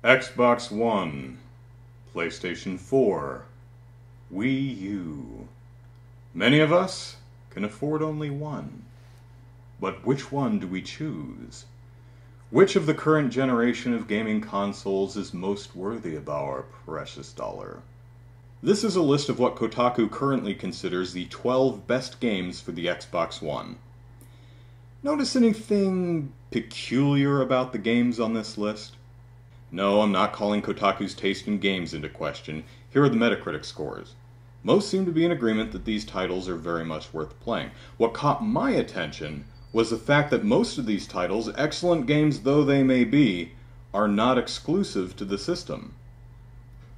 Xbox One, PlayStation 4, Wii U. Many of us can afford only one. But which one do we choose? Which of the current generation of gaming consoles is most worthy of our precious dollar? This is a list of what Kotaku currently considers the 12 best games for the Xbox One. Notice anything peculiar about the games on this list? No, I'm not calling Kotaku's taste in games into question. Here are the Metacritic scores. Most seem to be in agreement that these titles are very much worth playing. What caught my attention was the fact that most of these titles, excellent games though they may be, are not exclusive to the system.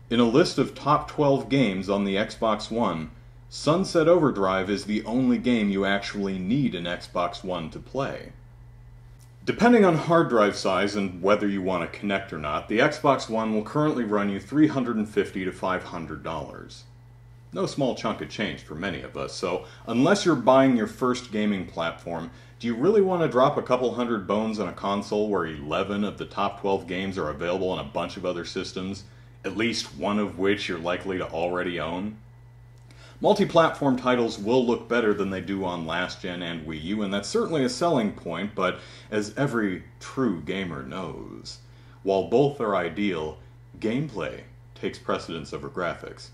In a list of top 12 games on the Xbox One, Sunset Overdrive is the only game you actually need an Xbox One to play. Depending on hard drive size and whether you want to connect or not, the Xbox One will currently run you $350 to $500. No small chunk of change for many of us, so unless you're buying your first gaming platform, do you really want to drop a couple hundred bones on a console where 11 of the top 12 games are available on a bunch of other systems, at least one of which you're likely to already own? Multi-platform titles will look better than they do on last gen and Wii U, and that's certainly a selling point, but as every true gamer knows, while both are ideal, gameplay takes precedence over graphics.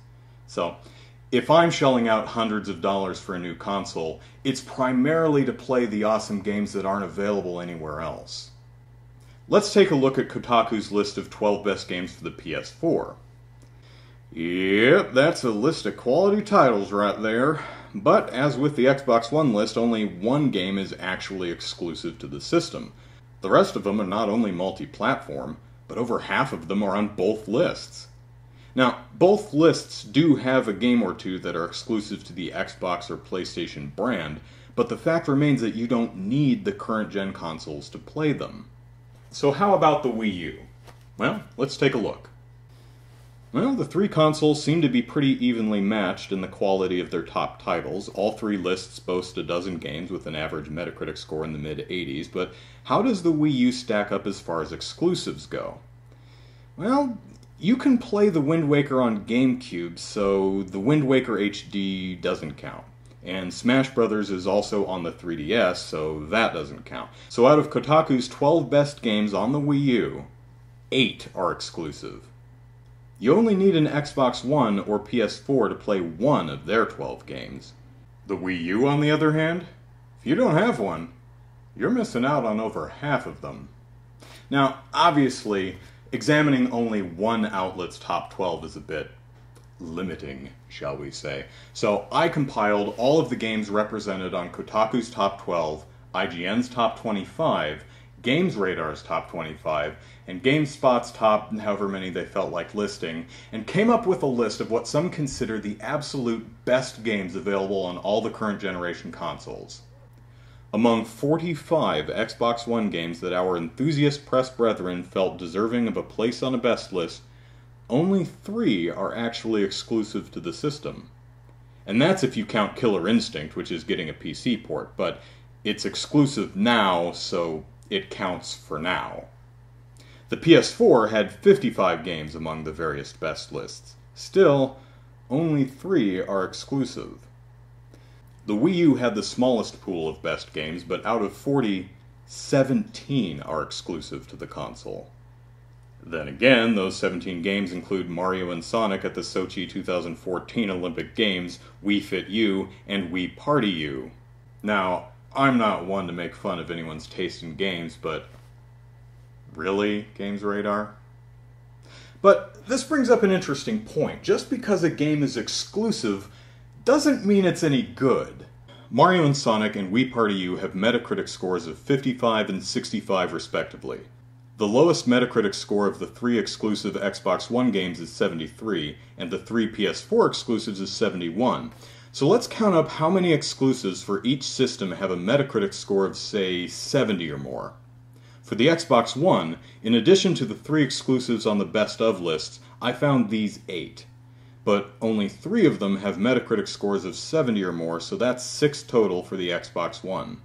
So, if I'm shelling out hundreds of dollars for a new console, it's primarily to play the awesome games that aren't available anywhere else. Let's take a look at Kotaku's list of 12 best games for the PS4. Yep, that's a list of quality titles right there. But as with the Xbox One list, only one game is actually exclusive to the system. The rest of them are not only multi-platform, but over half of them are on both lists. Now, both lists do have a game or two that are exclusive to the Xbox or PlayStation brand, but the fact remains that you don't need the current gen consoles to play them. So how about the Wii U? Well, let's take a look. Well, the three consoles seem to be pretty evenly matched in the quality of their top titles. All three lists boast a dozen games with an average Metacritic score in the mid-80s, but how does the Wii U stack up as far as exclusives go? Well, you can play the Wind Waker on GameCube, so the Wind Waker HD doesn't count. And Smash Bros. Is also on the 3DS, so that doesn't count. So out of Kotaku's 12 best games on the Wii U, 8 are exclusive. You only need an Xbox One or PS4 to play one of their 12 games. The Wii U, on the other hand, if you don't have one, you're missing out on over half of them. Now, obviously, examining only one outlet's top 12 is a bit limiting, shall we say. So I compiled all of the games represented on Kotaku's top 12, IGN's top 25, Games Radar's top 25, and GameSpot's top however many they felt like listing, and came up with a list of what some consider the absolute best games available on all the current generation consoles. Among 45 Xbox One games that our enthusiast press brethren felt deserving of a place on a best list, only 3 are actually exclusive to the system. And that's if you count Killer Instinct, which is getting a PC port, but it's exclusive now, so it counts for now. The PS4 had 55 games among the various best lists. Still, only 3 are exclusive. The Wii U had the smallest pool of best games, but out of 40, 17 are exclusive to the console. Then again, those 17 games include Mario and Sonic at the Sochi 2014 Olympic Games, Wii Fit U, and Wii Party U. Now, I'm not one to make fun of anyone's taste in games, but really, Games Radar? But this brings up an interesting point. Just because a game is exclusive doesn't mean it's any good. Mario and Sonic and Wii Party U have Metacritic scores of 55 and 65 respectively. The lowest Metacritic score of the 3 exclusive Xbox One games is 73, and the 3 PS4 exclusives is 71. So let's count up how many exclusives for each system have a Metacritic score of, say, 70 or more. For the Xbox One, in addition to the 3 exclusives on the best of lists, I found these 8. But only 3 of them have Metacritic scores of 70 or more, so that's 6 total for the Xbox One.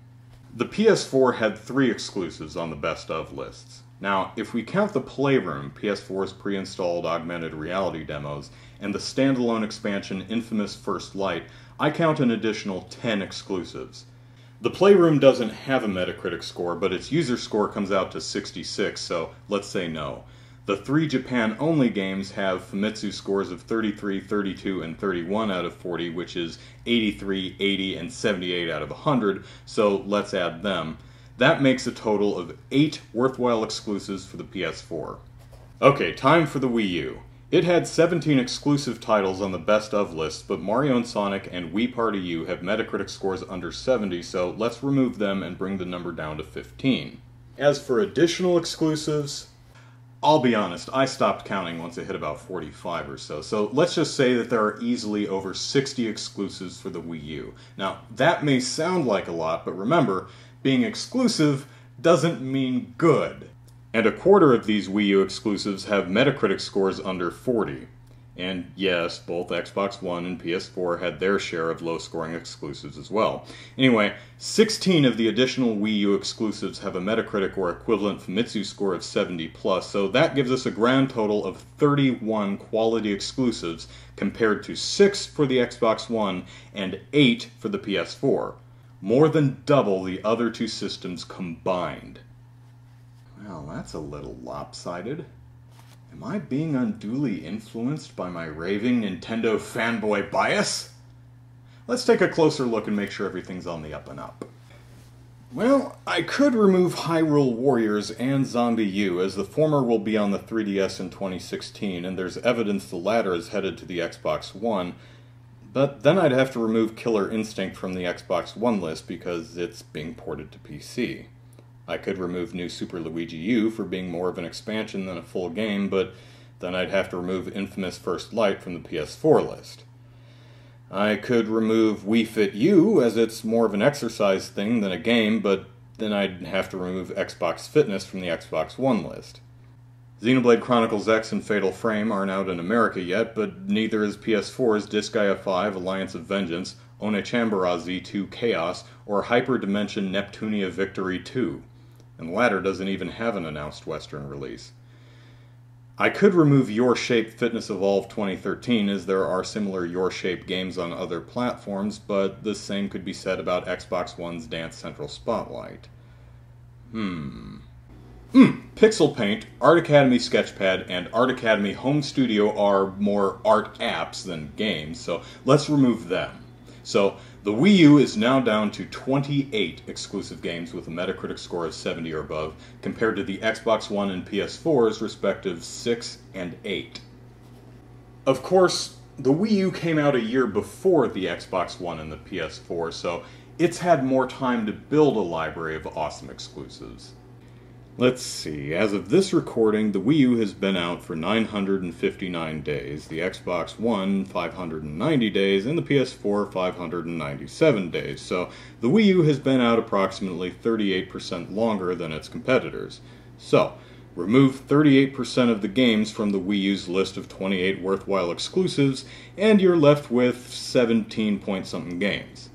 The PS4 had 3 exclusives on the best of lists. Now, if we count the Playroom, PS4's pre-installed augmented reality demos, and the standalone expansion Infamous First Light, I count an additional 10 exclusives. The Playroom doesn't have a Metacritic score, but its user score comes out to 66, so let's say no. The 3 Japan-only games have Famitsu scores of 33, 32, and 31 out of 40, which is 83, 80, and 78 out of 100, so let's add them. That makes a total of 8 worthwhile exclusives for the PS4. Okay, time for the Wii U. It had 17 exclusive titles on the best of list, but Mario & Sonic and Wii Party U have Metacritic scores under 70, so let's remove them and bring the number down to 15. As for additional exclusives, I'll be honest, I stopped counting once it hit about 45 or so let's just say that there are easily over 60 exclusives for the Wii U. Now, that may sound like a lot, but remember, being exclusive doesn't mean good. And a quarter of these Wii U exclusives have Metacritic scores under 40. And yes, both Xbox One and PS4 had their share of low-scoring exclusives as well. Anyway, 16 of the additional Wii U exclusives have a Metacritic or equivalent Famitsu score of 70+, so that gives us a grand total of 31 quality exclusives compared to 6 for the Xbox One and 8 for the PS4. More than double the other two systems combined. Well, that's a little lopsided. Am I being unduly influenced by my raving Nintendo fanboy bias? Let's take a closer look and make sure everything's on the up and up. Well, I could remove Hyrule Warriors and Zombie U, as the former will be on the 3DS in 2016, and there's evidence the latter is headed to the Xbox One, but then I'd have to remove Killer Instinct from the Xbox One list because it's being ported to PC. I could remove New Super Luigi U for being more of an expansion than a full game, but then I'd have to remove Infamous First Light from the PS4 list. I could remove Wii Fit U, as it's more of an exercise thing than a game, but then I'd have to remove Xbox Fitness from the Xbox One list. Xenoblade Chronicles X and Fatal Frame aren't out in America yet, but neither is PS4's Disgaea 5 Alliance of Vengeance, Onechambara Z2 Chaos, or Hyperdimension Neptunia Victory 2. And the latter doesn't even have an announced Western release. I could remove Your Shape Fitness Evolve 2013, as there are similar Your Shape games on other platforms, but the same could be said about Xbox One's Dance Central Spotlight. Pixel Paint, Art Academy Sketchpad, and Art Academy Home Studio are more art apps than games, so let's remove them. So, the Wii U is now down to 28 exclusive games with a Metacritic score of 70 or above, compared to the Xbox One and PS4's respective 6 and 8. Of course, the Wii U came out a year before the Xbox One and the PS4, so it's had more time to build a library of awesome exclusives. Let's see, as of this recording, the Wii U has been out for 959 days, the Xbox One 590 days, and the PS4 597 days, so the Wii U has been out approximately 38% longer than its competitors. So, remove 38% of the games from the Wii U's list of 28 worthwhile exclusives, and you're left with 17-point-something games.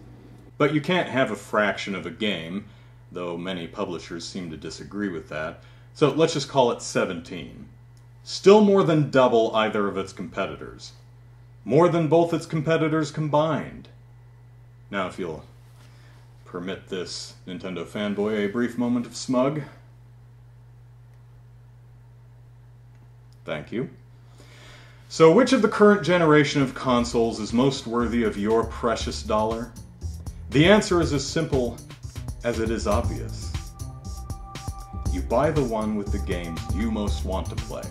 But you can't have a fraction of a game, though many publishers seem to disagree with that, so let's just call it 17. Still more than double either of its competitors. More than both its competitors combined. Now, if you'll permit this Nintendo fanboy a brief moment of smug. Thank you. So, which of the current generation of consoles is most worthy of your precious dollar? The answer is as simple as it is obvious. You buy the one with the games you most want to play.